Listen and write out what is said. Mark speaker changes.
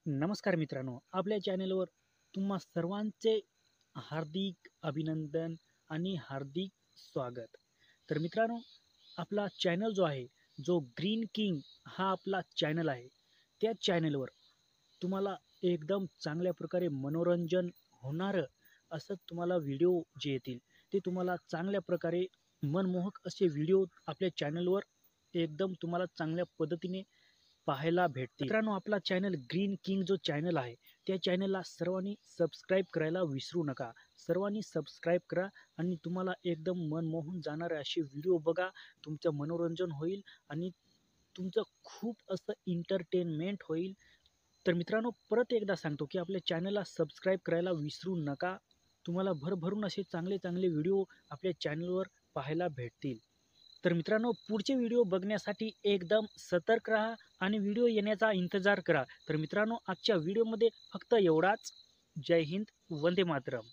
Speaker 1: नमस्कार मित्रांनो, आपल्या चॅनेलवर तुम्हा सर्वांचे हार्दिक अभिनंदन आणि हार्दिक स्वागत. तर मित्रांनो, आपला चॅनल जो आहे, जो ग्रीन किंग हा आपला चॅनल आहे. त्या चॅनलवर तुम्हाला एकदम चांगल्या प्रकारे मनोरंजन होणारं असं तुम्हाला व्हिडिओ जे येतील, ते तुम्हाला चांगल्या प्रकारे मनमोहक असे व्हिडिओ आपल्या चॅनलवर एकदम तुम्हाला चांगल्या पद्धतीने पाहायला भेटतील. मित्रांनो, आपला चॅनल ग्रीन किंग जो चॅनल आहे, त्या चॅनलला सर्वांनी सबस्क्राईब करायला विसरू नका. सर्वांनी सबस्क्राईब करा आणि तुम्हाला एकदम मनमोहून जाणारे असे व्हिडिओ बघा. तुमचं मनोरंजन होईल आणि तुमचं खूप असं एंटरटेनमेंट होईल. तर मित्रांनो, परत एकदा सांगतो, की आपल्या चॅनलला सबस्क्राईब करायला विसरू नका. तुम्हाला भरभरून असे चांगले चांगले व्हिडिओ आपल्या चॅनलवर पाहायला भेटतील. तर मित्रांनो, पुढचे व्हिडिओ बघण्यासाठी एकदम सतर्क राहा आणि व्हिडिओ येण्याचा इंतजार करा. तर मित्रांनो, आजच्या व्हिडिओमध्ये फक्त एवढाच. जय हिंद, वंदे मातरम.